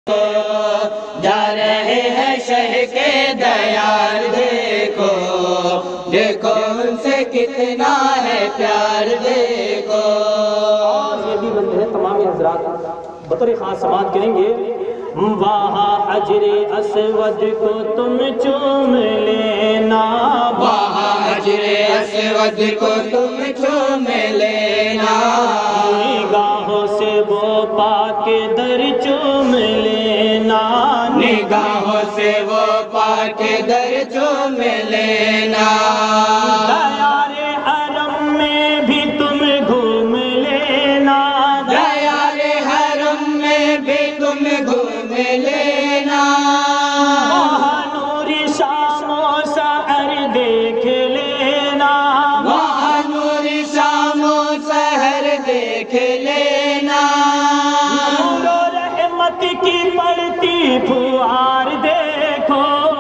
جا رہے ہیں شہ کے دیار دیکھو، دیکھو ان سے کتنا ہے پیار دیکھو۔ اور یہ بھی بندے ہیں تمام حضرات بطور خاص سماعت کریں گے۔ وہاں حجر اسود کو تم چوم لینا، وہاں حجر اسود کو تم چوم لینا، نگاہوں سے وہ پاک در چوم لینا، نگاہوں سے وہ پاک در چوم لینا، دیار حرم میں بھی تم گھوم لینا، دیار حرم میں بھی تم گھوم لینا، وہاں نور شام و سحر دیکھ لینا، وہاں نور شام و سحر دیکھ لینا، نور و رحمت کی پڑتی پھول